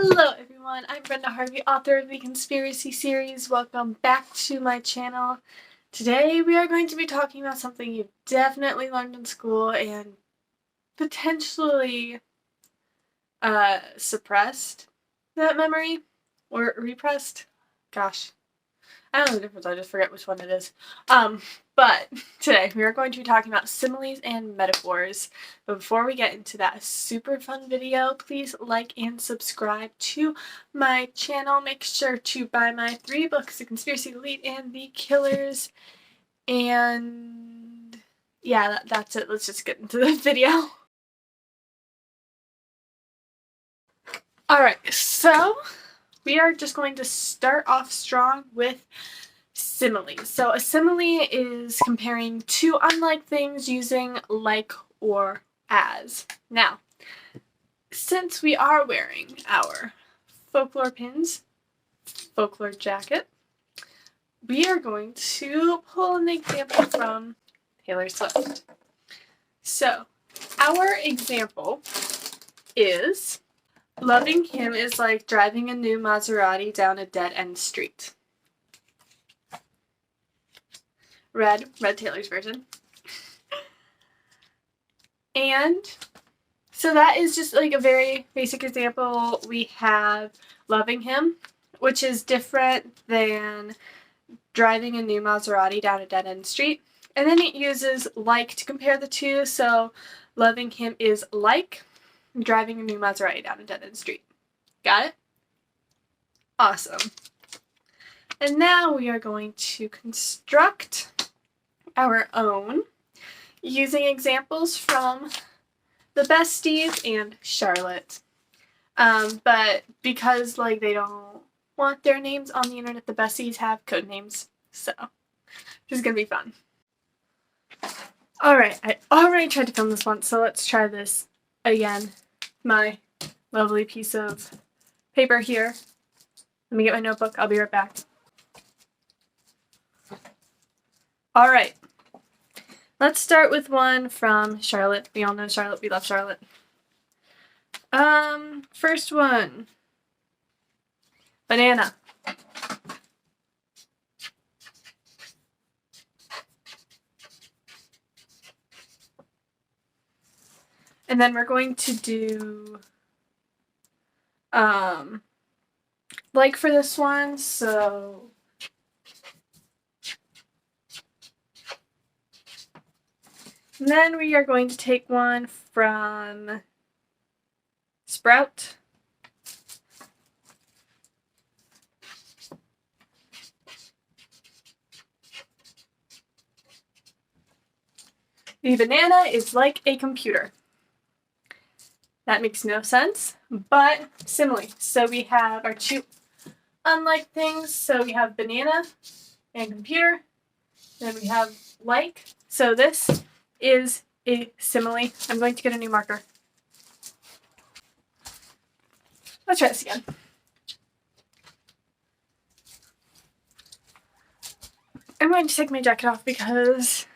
Hello everyone, I'm Brenda Harvey, author of the Conspiracy series. Welcome back to my channel. Today we are going to be talking about something you definitely learned in school and potentially suppressed that memory or repressed. Gosh, I don't know the difference, I just forget which one it is. But today we are going to be talking about similes and metaphors. But before we get into that super fun video, please like and subscribe to my channel. Make sure to buy my 3 books, The Conspiracy Elite and The Killers. And yeah, that's it. Let's just get into the video. Alright, so we are just going to start off strong with similes. So a simile is comparing two unlike things using like or as. Now, since we are wearing our folklore pins, folklore jacket, we are going to pull an example from Taylor Swift. So, our example is, loving him is like driving a new Maserati down a dead-end street. Read Taylor's version. And so that is just like a very basic example. We have loving him, which is different than driving a new Maserati down a dead-end street. And then it uses like to compare the two. So loving him is like driving a new Maserati down a dead-end street. Got it? Awesome. And now we are going to construct our own using examples from the Besties and Charlotte. But because like they don't want their names on the internet, the Besties have code names. So this is gonna be fun. Alright, I already tried to film this once, so let's try this again. My lovely piece of paper here. Let me get my notebook. I'll be right back. Alright. Let's start with one from Charlotte. We all know Charlotte. We love Charlotte. First one. Banana. And then we're going to do like for this one, so and then we are going to take one from Sprout. The banana is like a computer. That makes no sense, but simile. So we have our two unlike things. So we have banana and computer. Then we have like. So this is a simile. I'm going to get a new marker. Let's try this again. I'm going to take my jacket off because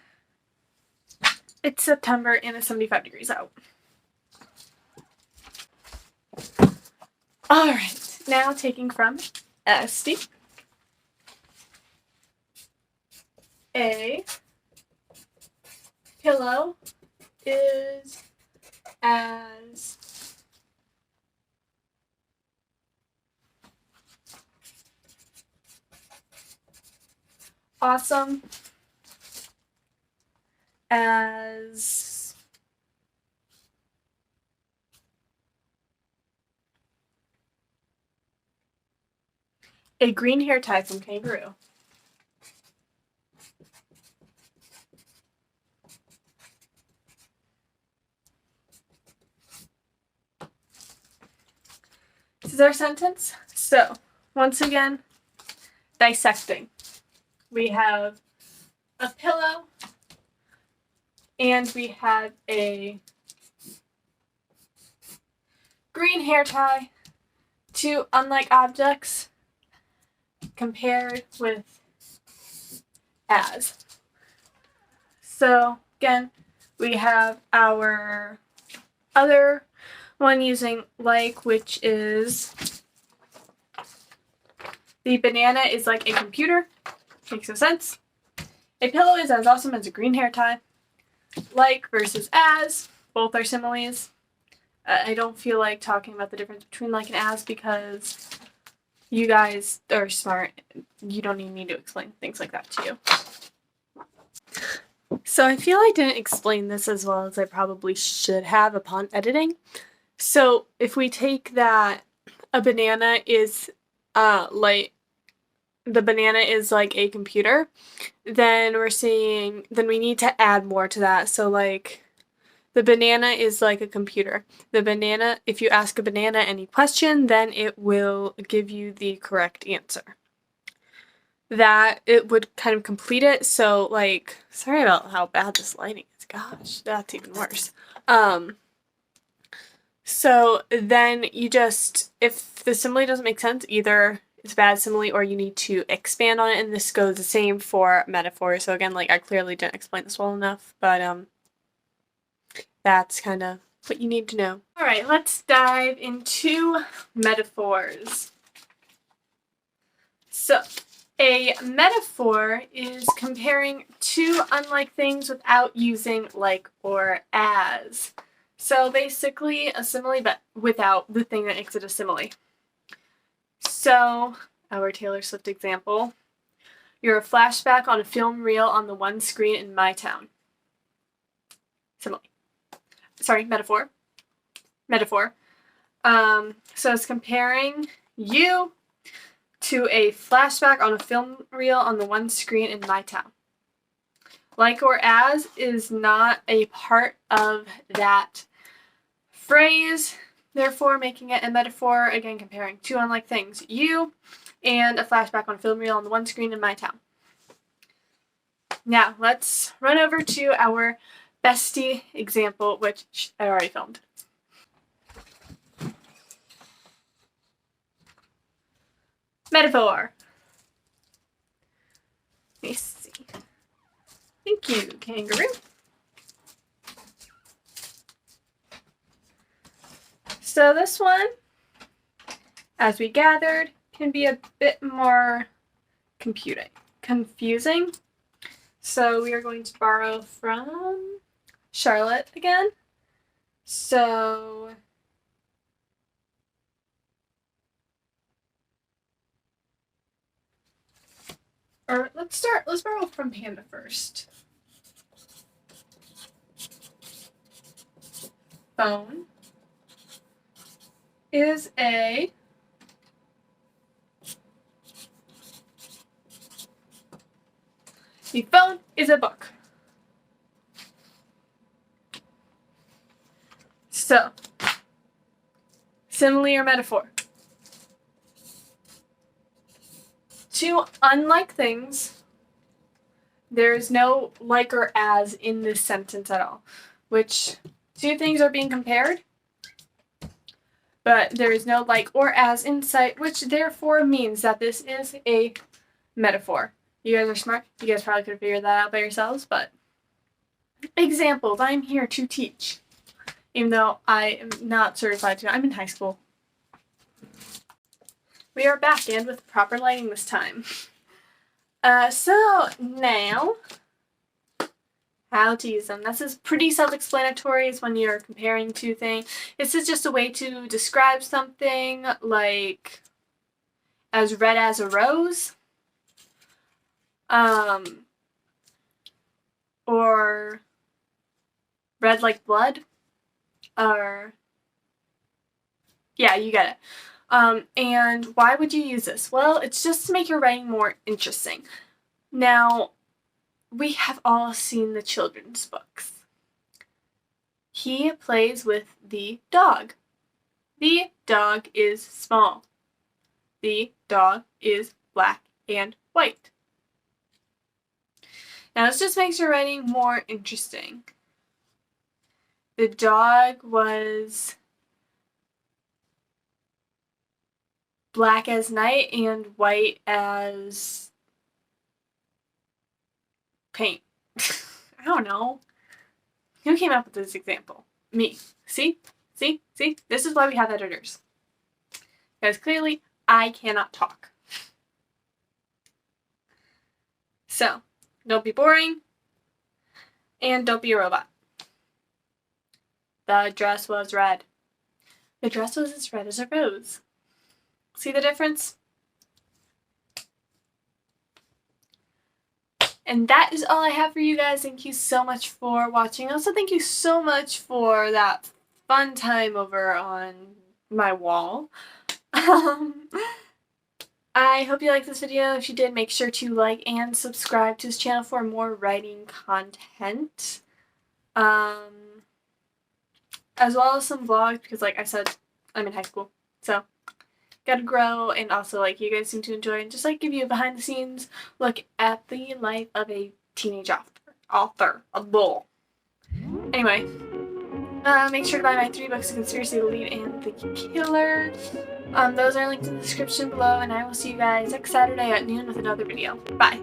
it's September and it's 75 degrees out. Alright, now taking from Esty. A pillow is as awesome as a green hair tie from Kangaroo. This is our sentence. So, once again, dissecting. We have a pillow and we have a green hair tie, two unlike objects compared with as. So again, we have our other one using like, which is The banana is like a computer. Makes no sense. A pillow is as awesome as a green hair tie. Like versus as. Both are similes. I don't feel like talking about the difference between like and as because you guys are smart. You don't need me to explain things like that to you. So I feel I didn't explain this as well as I probably should have upon editing. So if we take that a banana is like the banana is like a computer, then we need to add more to that. So like the banana is like a computer. The banana, if you ask a banana any question, then it will give you the correct answer. That it would kind of complete it. So like, sorry about how bad this lighting is. Gosh, that's even worse. So then you just, if the simile doesn't make sense, either it's a bad simile or you need to expand on it, and this goes the same for metaphor. So again, like I clearly didn't explain this well enough, but that's kind of what you need to know. All right, let's dive into metaphors. So a metaphor is comparing two unlike things without using like or as. So basically a simile, but without the thing that makes it a simile. So our Taylor Swift example, you're a flashback on a film reel on the one screen in my town. Simile. Sorry, metaphor. Metaphor. So it's comparing you to a flashback on a film reel on the one screen in my town. Like or as is not a part of that phrase, therefore making it a metaphor, again comparing two unlike things, you and a flashback on a film reel on the one screen in my town. Now let's run over to our bestie example, which I already filmed. Metaphor. Let me see. Thank you, kangaroo. So this one, as we gathered, can be a bit more confusing. So we are going to borrow from Charlotte again. So let's borrow from Panda first. Phone is a The phone is a book. So, simile or metaphor? Two unlike things. There is no like or as in this sentence at all. Which two things are being compared, but there is no like or as in sight, which therefore means that this is a metaphor. You guys are smart. You guys probably could have figured that out by yourselves, but examples. I'm here to teach. Even though I am not certified to. I'm in high school. We are back and with proper lighting this time. So now, how to use them. This is pretty self-explanatory. It's when you're comparing two things. This is just a way to describe something like as red as a rose. Or red like blood. Or, yeah, you get it. And why would you use this? Well, it's just to make your writing more interesting. Now, we have all seen the children's books. He plays with the dog. The dog is small. The dog is black and white. Now, this just makes your writing more interesting. The dog was black as night and white as paint. I don't know. Who came up with this example? Me. See? See? See? This is why we have editors. Because clearly, I cannot talk. So, don't be boring, and don't be a robot. The dress was red. The dress was as red as a rose. See the difference? And that is all I have for you guys. Thank you so much for watching. Also, thank you so much for that fun time over on my wall. I hope you liked this video. If you did, make sure to like and subscribe to this channel for more writing content. As well as some vlogs, because like I said, I'm in high school. So, gotta grow, and also like you guys seem to enjoy, and just like give you a behind the scenes look at the life of a teenage author, a bull. Anyway, make sure to buy my 3 books, The Conspiracy, The Lead, and The Killer. Those are linked in the description below, and I will see you guys next Saturday at noon with another video. Bye!